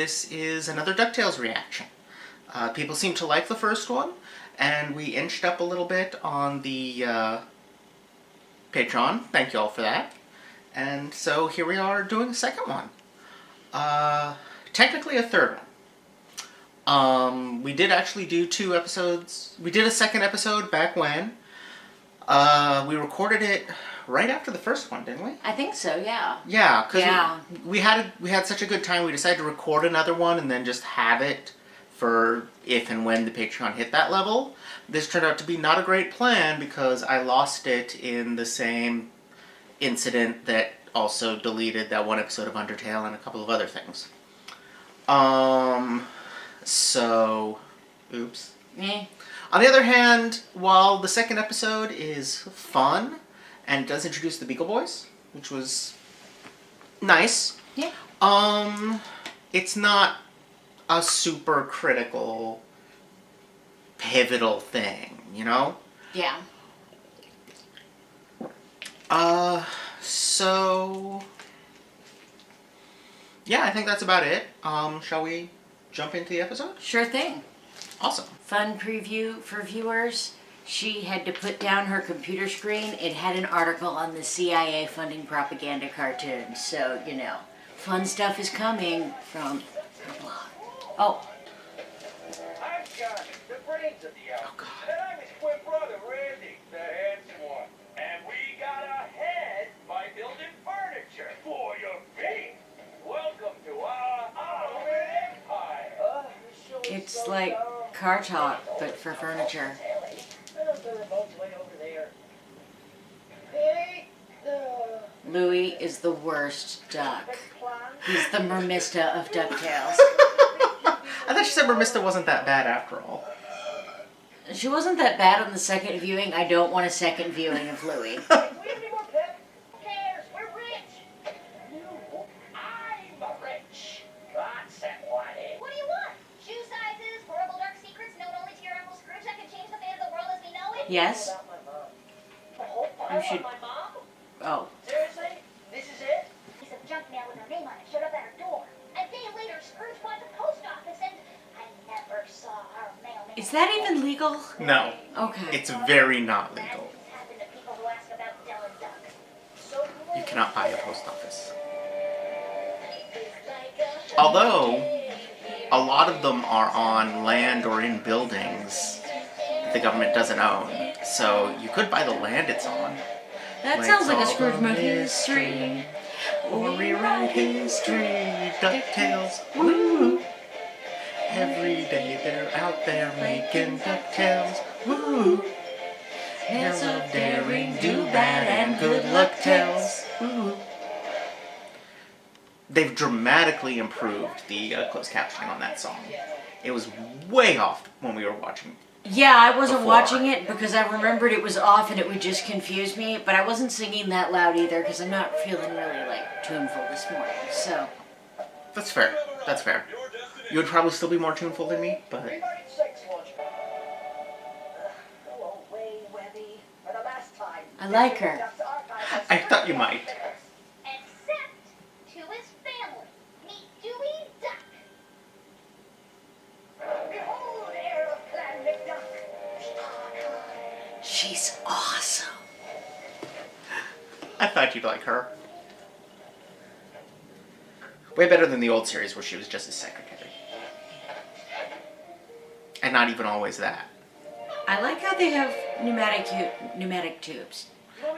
this is another Ducktales reaction. People seem to like the first one, and we inched up a little bit on the Patreon. Thank you all for that. And so here we are doing a second one. Technically a third one. We did actually do 2 episodes. We did a second episode back when. We recorded it right after the first one, didn't we? I think so, yeah. Yeah, because we had such a good time, we decided to record another one and then just have it for if and when the Patreon hit that level. This turned out to be not a great plan because I lost it in the same incident that also deleted that one episode of Undertale and a couple of other things. So, oops. On the other hand, while the second episode is fun and does introduce the Beagle Boys, which was nice, it's not a super critical, pivotal thing, you know? Yeah. So, yeah, I think that's about it. Shall we jump into the episode? Sure thing. Awesome. Fun preview for viewers. She had to put down her computer screen. It had an article on the CIA funding propaganda cartoons. So, you know, fun stuff is coming from her blog. Oh. I'm Johnny, the brains of the outfit. And I'm his twin brother, Randy, the handsome one. And we got ahead by building furniture for your feet. Welcome to our empire. It's like car talk, but for furniture. Louie is the worst duck. He's the Mermista of Ducktales. I thought she said Mermista wasn't that bad after all. She wasn't that bad on the second viewing. I don't want a second viewing of Louie. Yes? You should... Oh. Seriously? This is it? Piece of junk mail with her name on it showed up at her door. A day later, Scrooge went to the post office and I never saw her mailman. Is that even legal? No. Okay. It's very not legal. Happened to people who ask about Dell and Duck. You cannot buy a post office. Although, a lot of them are on land or in buildings that the government doesn't own. So you could buy the land it's on. That sounds like a Scrooge movie. History. Or rewrite history. Ducktales. Woo! Every day they're out there making Ducktales. Woo! Tales of daring, do bad, and good luck tales. Woo! They've dramatically improved the closed captioning on that song. It was way off when we were watching. Yeah, I wasn't Before. watching it because I remembered it was off and it would just confuse me, but I wasn't singing that loud either because I'm not feeling really, like, tuneful this morning, so... That's fair. That's fair. You would probably still be more tuneful than me, but... I like her. I thought you might. Except to his family. Meet Dewey Duck. Behold, heir of Clan McDuck. She's awesome. I thought you'd like her. Way better than the old series where she was just a secretary. And not even always that. I like how they have pneumatic tubes.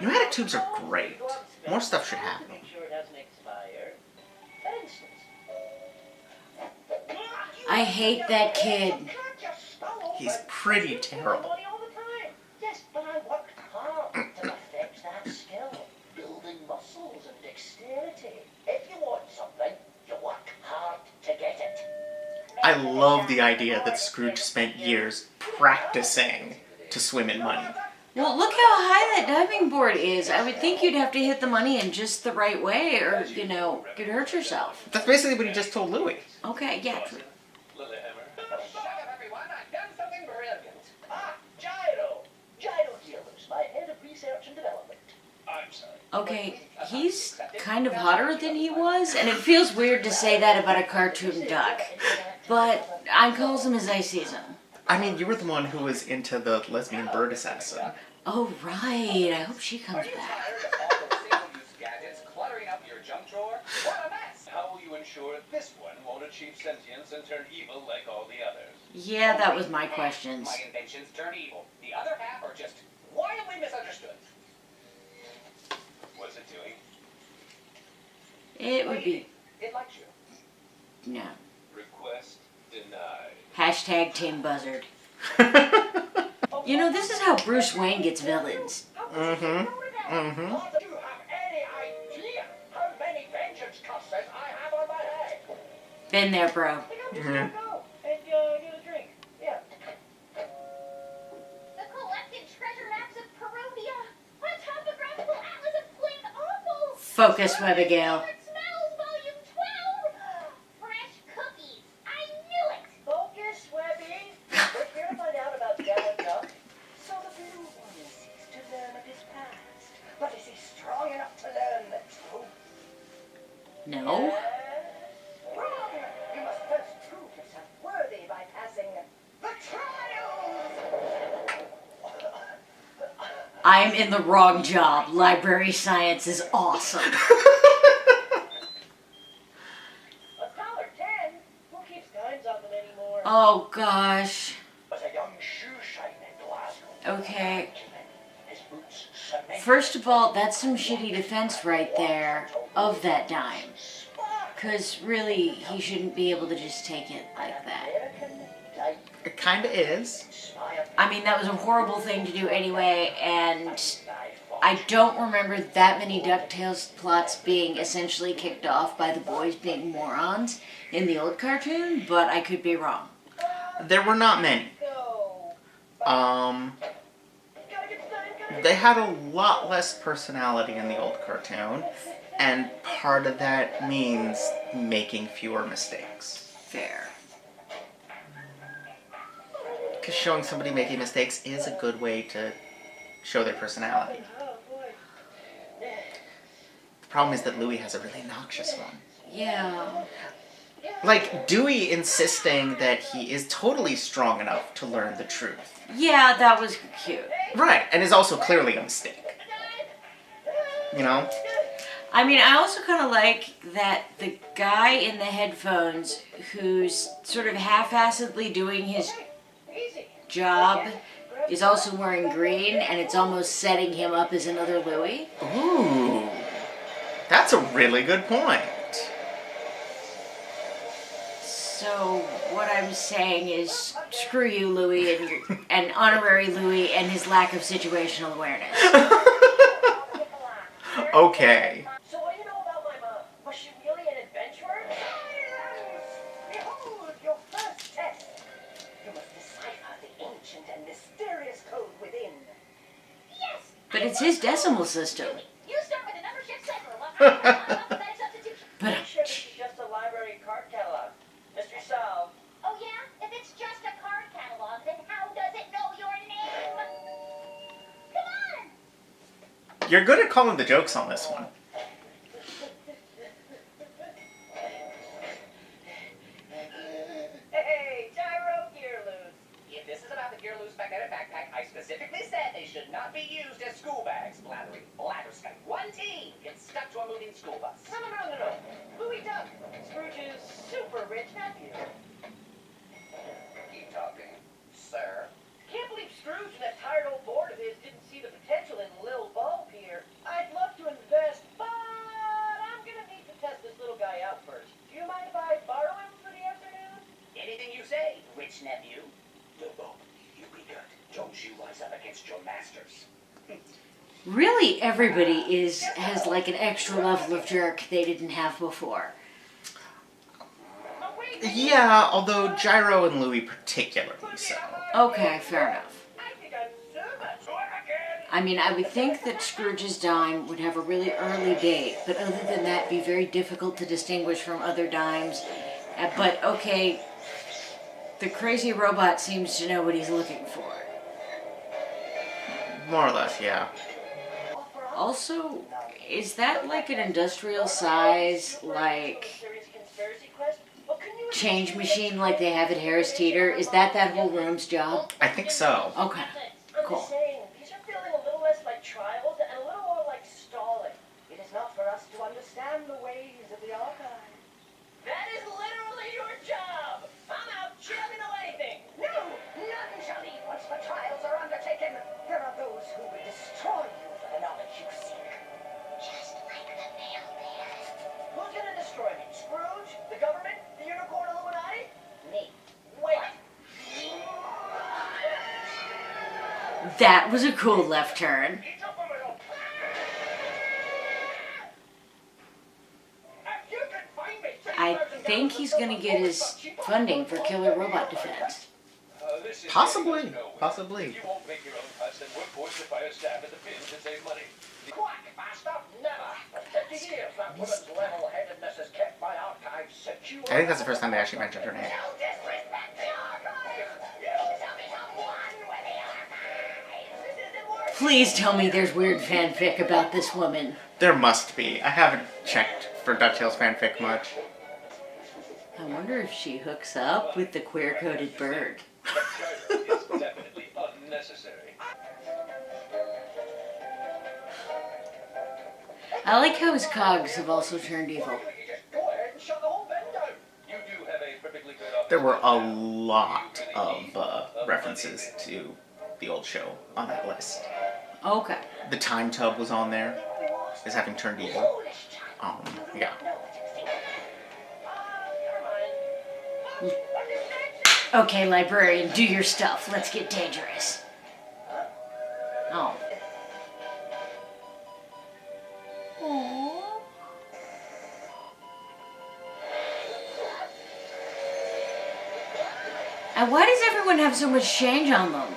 Pneumatic tubes are great. More stuff should happen. I hate that kid. He's pretty terrible. Yes, but I worked hard to perfect that skill. Building muscles and dexterity. If you want something, you work hard to get it. I love the idea that Scrooge spent years practicing to swim in money. Well, look how high that diving board is. I would think you'd have to hit the money in just the right way or, you know, you'd hurt yourself. That's basically what he just told Louie. Okay, yeah, true. Shut up, everyone. I've done something brilliant. Gyro. Gyro Dealers, my head of research and development. I'm sorry. Okay, he's kind of hotter than he was, and it feels weird to say that about a cartoon duck. But I calls him as I sees him. I mean, you were the one who was into the lesbian bird assassin. Oh, right. I hope she comes Are you back. tired of all those single-use gadgets cluttering up your junk drawer? What a mess! How will you ensure this one won't achieve sentience and turn evil like all the others? Yeah, that was my questions. My inventions turn evil. The other half are just wildly misunderstood. What's it doing? It would be... It likes you. No. Request denied. Hashtag Team Buzzard. You know, this is how Bruce Wayne gets villains. Mm-hmm. Mm-hmm. Do you have any idea how many vengeance cusses I have on my head? Been there, bro. Mhm. Go and get a drink. Yeah. The collected treasure maps of Perugia. A topographical atlas of flint opals. Focus, Abigail. It smells, volume 12. Fresh cookies. I knew it. Focus, Webby. We're here to find out about Yellow Duck. So the blue one seeks to learn of his past. But is he strong enough to learn the truth? No. Wrong! You must first prove yourself worthy by passing the trials! I'm in the wrong job. Library science is awesome. $1.10? Who keeps dimes on them anymore? Oh, gosh. Was a young shoe shine in Glasgow. Okay. His boots cement. First of all, that's some shitty defense right there of that dime. Because really, he shouldn't be able to just take it like that. It kind of is. I mean, that was a horrible thing to do anyway, and I don't remember that many Ducktales plots being essentially kicked off by the boys being morons in the old cartoon, but I could be wrong. There were not many. They had a lot less personality in the old cartoon, and part of that means making fewer mistakes. Fair. Because showing somebody making mistakes is a good way to show their personality. The problem is that Louie has a really noxious one. Yeah. Like, Dewey insisting that he is totally strong enough to learn the truth. Yeah, that was cute. Right, and is also clearly a mistake. You know? I mean, I also kind of like that the guy in the headphones who's sort of half-assedly doing his job is also wearing green, and it's almost setting him up as another Louie. Ooh. That's a really good point. So what I'm saying is, screw you, Louie, and honorary Louie and his lack of situational awareness. Okay. So what do you know about my mom? Was she really an adventurer? Silence! Behold your first test. You must decipher the ancient and mysterious code within. Yes. But it's his decimal system. You start with the number shift cipher. Alphabetic substitution. But I'm sure this is just a library card catalog. Mystery solved. Oh yeah? If it's just a card catalog, then how does it know your name? Come on! You're good at calling the jokes on this one. Hey, gyro gear loose. If this is about the gear loose magnetic backpack, I specifically said they should not be used as school bags. Blatherskite. One team gets stuck to a moving school bus. No. Louie Duck, Scrooge's super rich nephew. Keep talking, sir. Can't believe Scrooge and that tired old board of his didn't see the potential in Lil Bulb here. I'd love to invest, but I'm gonna need to test this little guy out first. Do you mind if I borrow him for the afternoon? Anything you say, rich nephew. Lil Bulb, you be good. Don't you rise up against your masters. Really, everybody has like an extra level of jerk they didn't have before. Yeah, although Gyro and Louie particularly so. Okay, fair enough. I think I'm so much again. I mean, I would think that Scrooge's dime would have a really early date, but other than that, be very difficult to distinguish from other dimes. But okay, the crazy robot seems to know what he's looking for. More or less, yeah. Also, Is that like an industrial size, like, change machine like they have at Harris Teeter? Is that whole room's job? I think so. Okay, I'm cool. just saying, these are feeling a little less like trials and a little more like stalling. It is not for us to understand the ways of the archive. That is literally your job. I'm out jamming away things. No, none shall leave once the trials are undertaken. There are those who will destroy you for the knowledge you seek. Just like the mailman. Who's gonna destroy me? Scrooge? The government? The Unicorn Illuminati? Me. Wait. That was a cool left turn. It's up a little. If you can find me I think he's gonna get his funding for Killer Robot Defense. Possibly. Possibly. You won't make your own cuts and we're forced to fire staff at the bins to save money. Quack, master, never. For 50 years, that woman's level-headedness has kept my archives secure. I think that's the first time they actually mentioned her name. Don't disrespect the archive. You shall become one with the archive. This isn't working. Please tell me there's weird fanfic about this woman. There must be. I haven't checked for DuckTales fanfic much. I wonder if she hooks up with the queer-coded bird. It's definitely unnecessary. I like how his cogs have also turned evil. You just go ahead and shut the whole bin down. You do have a perfectly good office. There were a lot of references to the old show on that list. Okay. The time tub was on there as having turned evil. Foolish child. Yeah. No, it's a secret. Never mind. Okay, librarian, do your stuff. Let's get dangerous. Oh. And why does everyone have so much change on them?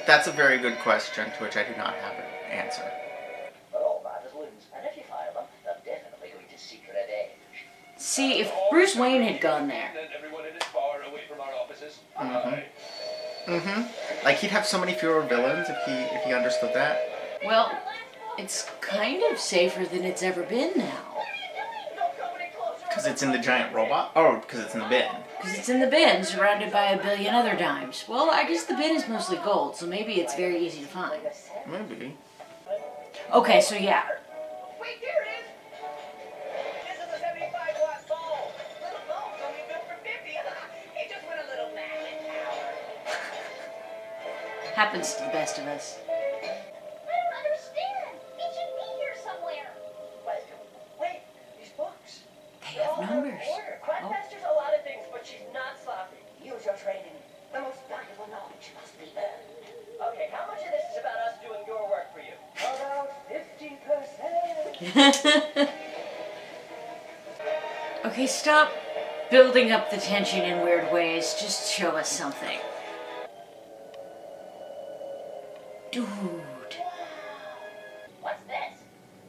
That's a very good question to which I do not have an answer. But all matters loons, and if you fire them, they're definitely going to secret edge. See, if Bruce Wayne had gone there. And everyone in it far away from our offices. Like he'd have so many fewer villains if he understood that. Well, it's kind of safer than it's ever been now. Because it's in the giant robot? Oh, because it's in the bin. Because it's in the bin, surrounded by a billion other dimes. Well, I guess the bin is mostly gold, so maybe it's very easy to find. Maybe. Okay, so yeah. Wait, there it is! This is a 75-watt bulb. Little bulb's only built for 50. It just went a little mad in power. Happens to the best of us. I don't understand. It should be here somewhere. Wait, these books. They have numbers. Oh. Quackmaster's a lot of things, but she's not sloppy. Use your training. The most valuable knowledge must be earned. Okay, how much of this is about us doing your work for you? About 50%. Okay, stop building up the tension in weird ways. Just show us something. Dude. What's this?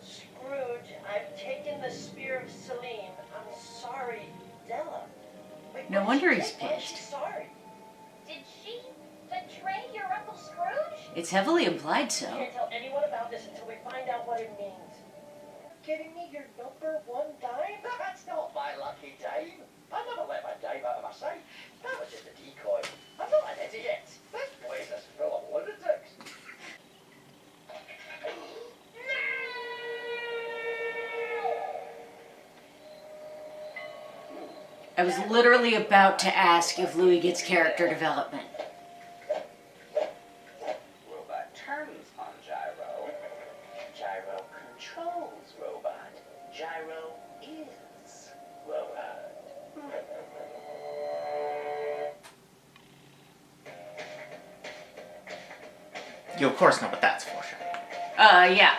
Scrooge, I've taken the spear of Celine. I'm sorry, Della. Wait, No what wonder did he's she say? Why is she pissed. sorry. Did she betray your Uncle Scrooge? It's heavily implied so. Can't tell anyone about this until we find out what it means. Giving me your number one dime? That's not my lucky dime. I never let my dime out of my sight. That was just a decoy. I'm not an idiot. This place is full of lunatics. I was literally about to ask if Louie gets character development. Robot turns on gyro. Gyro controls robot. Gyro is robot. You of course know what that's for, Shay. Yeah.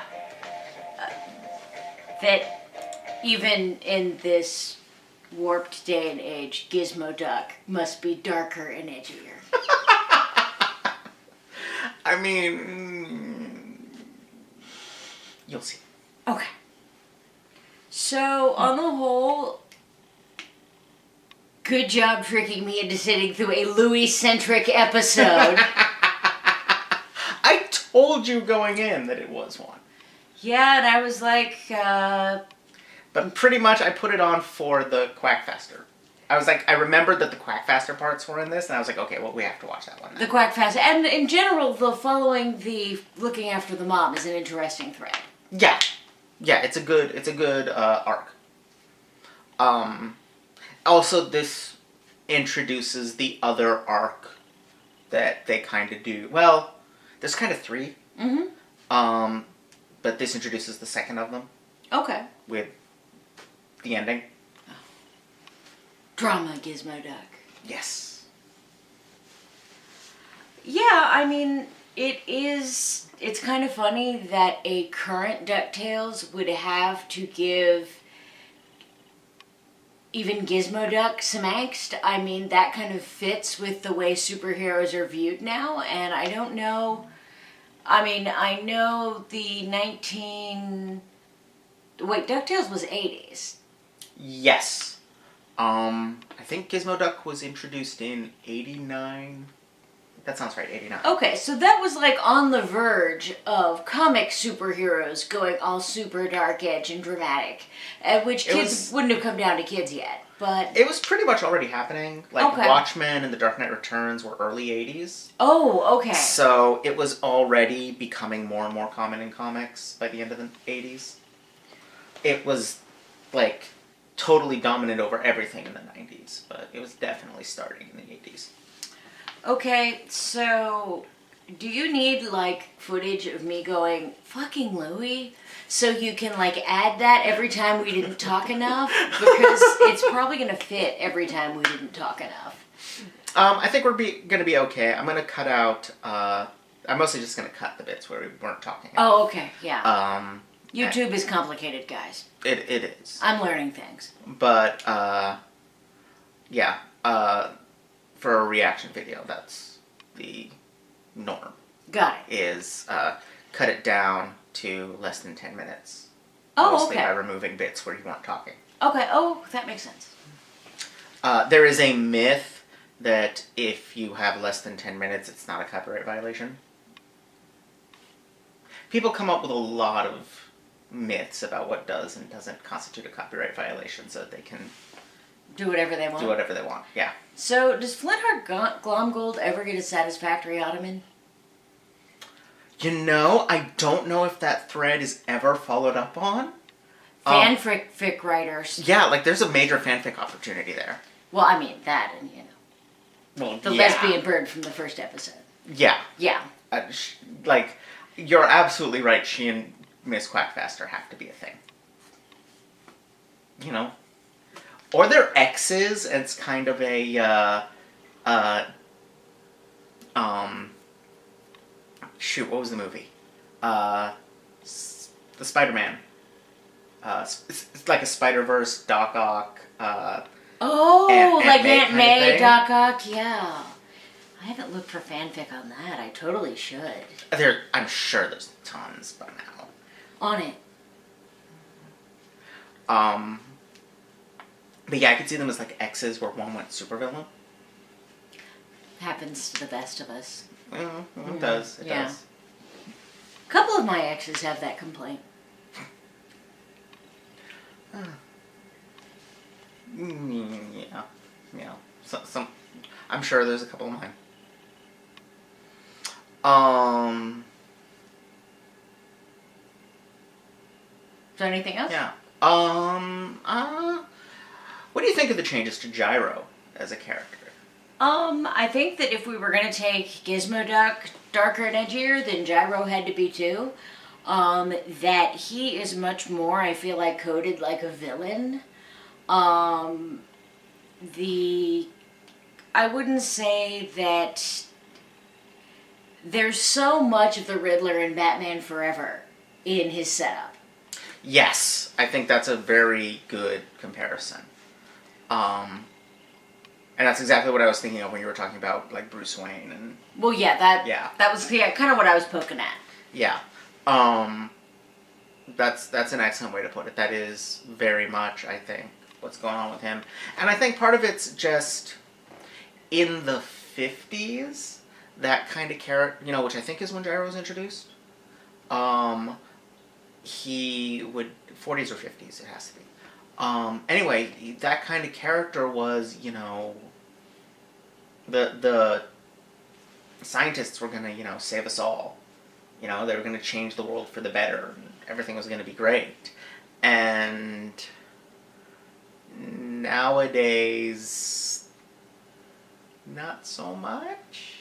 That even in this warped day and age, Gizmo Duck must be darker and edgier. I mean, you'll see. Okay. So, on the whole, good job tricking me into sitting through a Louie-centric episode. I told you going in that it was one. Yeah, and I was like, But pretty much I put it on for the Quackfaster. I was like, I remembered that the Quackfaster parts were in this, and I was like, okay, well, we have to watch that one now. the Quackfast. And in general, the following the looking after the mom is an interesting thread. Yeah. Yeah, it's a good arc. Also, this introduces the other arc that they kind of do. Well, there's kind of three. Mm-hmm. But this introduces the second of them Okay. with the ending. Drama, Gizmo Duck. Yes. Yeah, I mean, it's kind of funny that a current DuckTales would have to give even Gizmo Duck some angst. I mean, that kind of fits with the way superheroes are viewed now, and I don't know. I mean, I know the DuckTales was 80s. Yes. I think Gizmo Duck was introduced in 89. That sounds right, 89. Okay, so that was like on the verge of comic superheroes going all super dark edge and dramatic, which kids wouldn't have come down to kids yet, but... It was pretty much already happening. Like, Okay. Watchmen and The Dark Knight Returns were early 80s. Oh, okay. So it was already becoming more and more common in comics by the end of the 80s. It was, like, totally dominant over everything in the 90s, but it was definitely starting in the 80s. Okay, so do you need like footage of me going fucking Louie so you can like add that every time we didn't talk enough? Because it's probably gonna fit every time we didn't talk enough. I think we're gonna be okay. I'm gonna cut out, I'm mostly just gonna cut the bits where we weren't talking. Oh, okay, yeah. Yeah. YouTube is complicated, guys. It is. I'm learning things. But, yeah, for a reaction video, that's the norm. Got it. Is cut it down to less than 10 minutes. Oh, mostly okay. by removing bits where you weren't talking. Okay, oh, that makes sense. There is a myth that if you have less than 10 minutes, it's not a copyright violation. People come up with a lot of myths about what does and doesn't constitute a copyright violation so that they can Do whatever they want. do whatever they want. Yeah. So, does Flintheart Glomgold ever get a satisfactory Ottoman? You know, I don't know if that thread is ever followed up on. Fanfic writers. Yeah, like there's a major fanfic opportunity there. Well, I mean, that and, you know, Well, the lesbian bird from the first episode. Yeah. Yeah. Like, you're absolutely right. She and Miss Quackfaster have to be a thing. You know? Or they're exes, and it's kind of a, shoot, what was the movie? The Spider-Man. It's like a Spider-Verse, Doc Ock, Oh, Aunt like May Aunt kind of May, thing. Doc Ock, yeah. I haven't looked for fanfic on that. I totally should. I'm sure there's tons by now. On it. But yeah, I could see them as like exes where one went supervillain. Happens to the best of us. It does. It Yeah. does. A couple of my exes have that complaint. Yeah. Yeah. Some. I'm sure there's a couple of mine. Is there anything else? Yeah. What do you think of the changes to Gyro as a character? I think that if we were going to take Gizmo Duck darker and edgier, then Gyro had to be too. That he is much more, I feel like, coded like a villain. I wouldn't say that there's so much of the Riddler in Batman Forever in his setup. Yes, I think that's a very good comparison. And that's exactly what I was thinking of when you were talking about like Bruce Wayne and Well, yeah, that was kind of what I was poking at. yeah. That's an excellent way to put it. That is very much, I think, what's going on with him. And I think part of it's just in the 50s, that kind of character, which I think is when Gyro was introduced. He would 40s or 50s, it has to be. Anyway, that kind of character was, the scientists were gonna, save us all. They were gonna change the world for the better. And everything was gonna be great. And nowadays, not so much.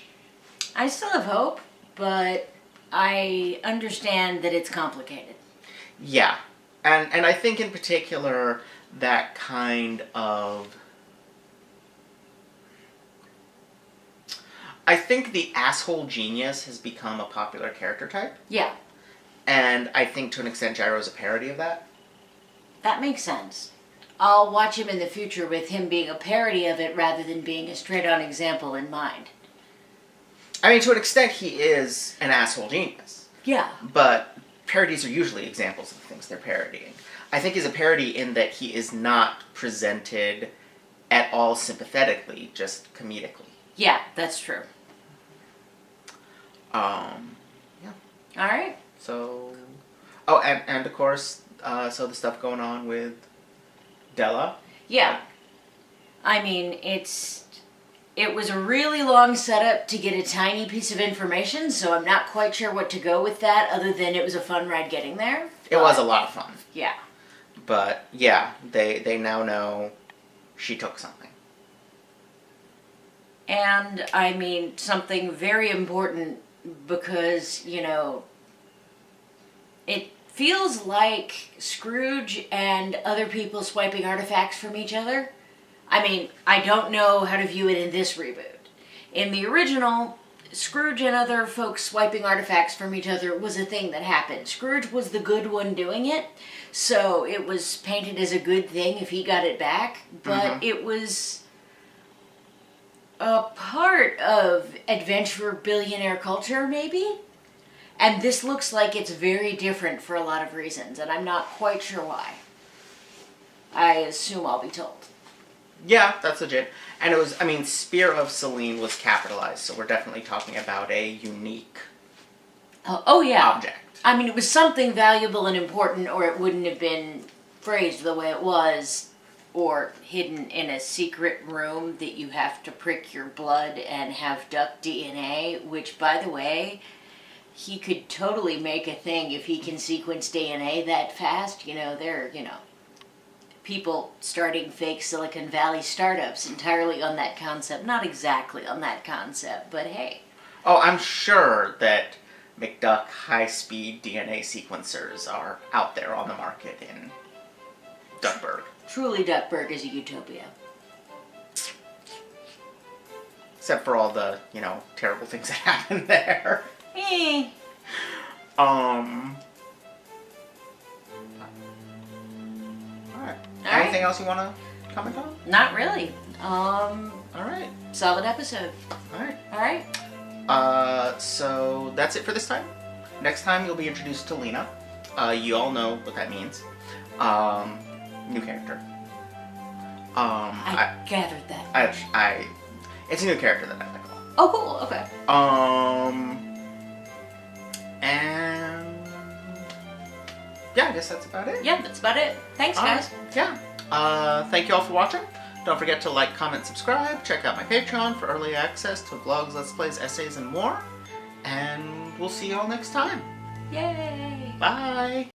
I still have hope, but I understand that it's complicated. Yeah. And I think in particular that kind of... I think the asshole genius has become a popular character type. Yeah. And I think to an extent Gyro is a parody of that. That makes sense. I'll watch him in the future with him being a parody of it rather than being a straight-on example in mind. I mean, to an extent he is an asshole genius. Yeah. But parodies are usually examples of the things they're parodying. I think he's a parody in that he is not presented at all sympathetically, just comedically. Yeah, that's true. Yeah. All right. So... Oh, and of course, so the stuff going on with Della. Yeah. I mean, it was a really long setup to get a tiny piece of information, so I'm not quite sure what to go with that, other than it was a fun ride getting there. It was a lot of fun. Yeah. But, yeah, they now know she took something. And, I mean, something very important because, it feels like Scrooge and other people swiping artifacts from each other. I mean, I don't know how to view it in this reboot. In the original, Scrooge and other folks swiping artifacts from each other was a thing that happened. Scrooge was the good one doing it, so it was painted as a good thing if he got it back, but it was a part of adventurer billionaire culture, maybe? And this looks like it's very different for a lot of reasons, and I'm not quite sure why. I assume I'll be told. Yeah, that's legit. And it was, Spear of Selene was capitalized, so we're definitely talking about a unique Oh yeah. object. I mean, it was something valuable and important, or it wouldn't have been phrased the way it was, or hidden in a secret room that you have to prick your blood and have duck DNA, which, by the way, he could totally make a thing if he can sequence DNA that fast. People starting fake Silicon Valley startups entirely on that concept. Not exactly on that concept, but hey. Oh, I'm sure that McDuck high-speed DNA sequencers are out there on the market in Duckburg. Truly, Duckburg is a utopia. Except for all the, terrible things that happen there. Alright. Anything else you want to comment on? Not really. Alright. Solid episode. Alright. Alright. So that's it for this time. Next time you'll be introduced to Lena. You all know what that means. New character. I gathered that. It's a new character that I like a lot. Oh, cool. Okay. And yeah, I guess that's about it. Yeah, that's about it. Thanks, guys. Yeah. Thank you all for watching. Don't forget to like, comment, subscribe. Check out my Patreon for early access to vlogs, let's plays, essays, and more. And we'll see you all next time. Yay! Bye.